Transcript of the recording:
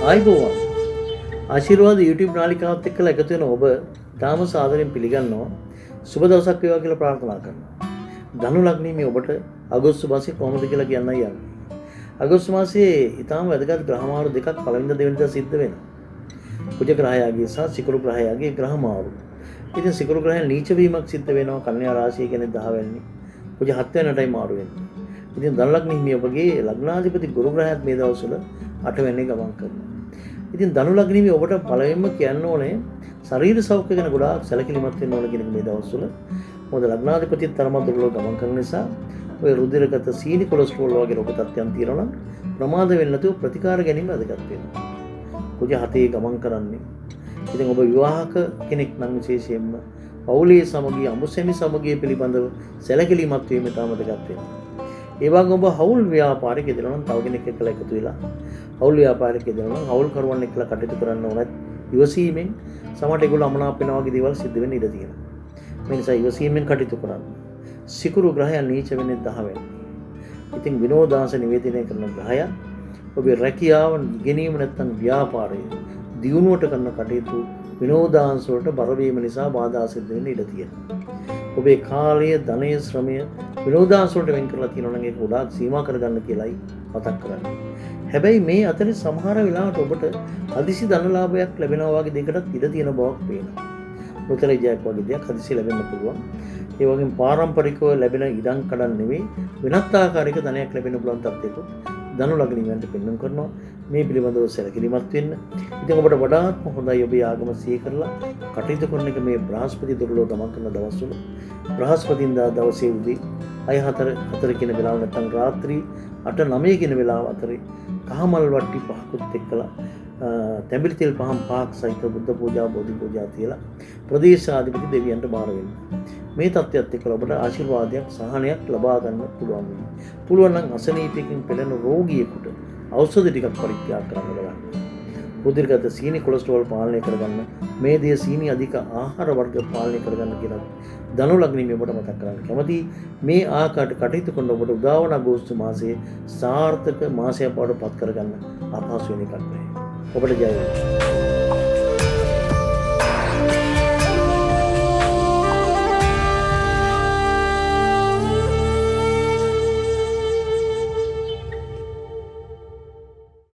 ආයිබෝවන් ආශිර්වාද YouTube නාලිකාවත් එක්කලා එකතු වෙන ඔබ තාම සාදරයෙන් පිළිගන්නවා. සුබ දවසක් වේවා කියලා ප්‍රාර්ථනා කරනවා. ධනු ලග්නයේ මේ ඔබට අගෝස්තු මාසයේ කොහොමද කියලා කියන්නයි යන්නේ. අගෝස්තු මාසයේ ඊටාම වැදගත් ග්‍රහමාරු දෙකක් පළවෙනිද දෙවෙනිද සිද්ධ වෙනවා. කුජ ග්‍රහයාගේ සහ සිකුරු ග්‍රහයාගේ ග්‍රහමාරු. ඉතින් සිකුරු ග්‍රහය නීච වීමක් සිද්ධ වෙනවා කන්‍යා රාශිය කියන්නේ 10 වෙනි. කුජ 7 වෙනිටයි මාරු වෙන්නේ. ඉතින් ධනු ලග්නයේ මේ ඔබගේ ලග්නාධිපති ගුරු ග්‍රහයත් මේ දවස්වල 8 වෙනි ගමන් කරනවා. ඉතින් ධනු ලග්නයේ මේ ඔබට පළවෙනිම කියන්න ඕනේ ශරීර සෞඛ්‍ය ගැන ගොඩාක් සැලකිලිමත් වෙන්න ඕන කියන මේ දවස්වල. මොකද ලග්නාධිපතිත් තරම දුර්වල ගමන් කරන නිසා ඔය රුධිරගත සීනි කොලෙස්ටරෝල් වගේ රෝග තත්ත්වයන් තියෙනවා නම් ප්‍රමාද වෙන්නේ නැතුව ප්‍රතිකාර ගැනීම වැදගත් වෙනවා. කුජ 7 ගමන් කරන්නේ. ඉතින් ඔබ විවාහක කෙනෙක් නම් විශේෂයෙන්ම පෞලේ සමගිය අමුසෙමි සමගිය පිළිබඳව සැලකිලිමත් වීම තමයි වැදගත් වෙනවා. ඒ වගේම ඔබ හවුල් ව්‍යාපාරයක යෙදෙනවා නම් තව කෙනෙක් එක්කලා එකතු වෙලා හවුල් ව්‍යාපාරයක යෙදෙනවා නම් හවුල් කරුවන් එක්කලා කටයුතු කරන්න ඕනත් ඉවසීමෙන් සමහරට ඒගොල්ලෝ අමනාප වෙනවා වගේ දේවල් සිද්ධ වෙන්න ඉඩ තියෙනවා. මේ නිසා ඉවසීමෙන් කටයුතු කරන්න. සිකුරු ග්‍රහය නීච වෙන්නේ 10 වෙනි. ඉතින් විනෝදාංශ නිවේදනය කරන ග්‍රහය ඔබේ රැකියාව ඉගෙනීම නැත්නම් ව්‍යාපාරය දියුණුවට කරන කටයුතු විනෝදාංශ වලට බර වීම නිසා බාධා සිද්ධ වෙන්න ඉඩ තියෙනවා. ඔබේ කාලය, ධනය, ශ්‍රමය විනෝදාංශ වලට වෙන් කරලා තියෙනවා නම් ඒක ගොඩාක් සීමා කරගන්න කියලායි මතක් කරන්නේ. හැබැයි මේ අතරේ සමහර වෙලාවට ඔබට හදිසි ධන ලාභයක් ලැබෙනවා වගේ දෙයකටත් ඉඩ තියෙන බවක් පේනවා. උත්තර ජයක් වගේ දෙයක් හදිසි ලැබෙන්න පුළුවන්. ඒ වගේම පාරම්පරිකව ලැබෙන ඉඩම් කඩන් නෙවෙයි වෙනත් ආකාරයක ධනයක් ලැබෙන්න පුළුවන් තත්ත්වයක ධනු ලග්නියන්ට පෙන්වන්න කරනවා. මේ පිළිබඳව සැලකිලිමත් වෙන්න. ඉතින් ඔබට වඩාත්ම හොඳයි ඔබේ ආගම සිහි කරලා කටයුතු කරන එක මේ බ්‍රහස්පති දුර්ලභ ගමන් කරන දවස්වල බ්‍රහස්පතින්දා දවසේ උදේ 6:04 කියන වෙලාව නැත්නම් රාත්‍රී 8:09 කියන වෙලාව අතරේ කහමල් වට්ටි පහකුත් එක්කලා තැඹිලි තෙල් පහක් සහිත බුද්ධ පූජා බෝධි පූජා තියලා ප්‍රදේශාධිපති දෙවියන්ට බාර වෙන්න. මේ තත්ත්වයට එක්කලා ඔබට ආශිර්වාදයක් සහනයක් ලබා ගන්න පුළුවන් වෙනවා. පුළුවන් නම් අසනීපයකින් පෙළෙන රෝගියෙකුට ඖෂධ ටිකක් පරිත්‍යාග කරන්න බලන්න. රුධිරගත සීනි කොලෙස්ටරෝල් පාලනය කරගන්න, මේදය සීනි අධික ආහාර වර්ග පාලනය කරගන්න කියලා ධනු ලග්නයේ ඔබට මතක් කරගන්න කැමති. මේ ආකාරයට කටයුතු කරන ඔබට උදාවන අගෝස්තු මාසයේ සාර්ථක මාසයක් බවට පත් කරගන්න අපහසු වෙන එකක් නෑ. ඔබට ජය වේවා.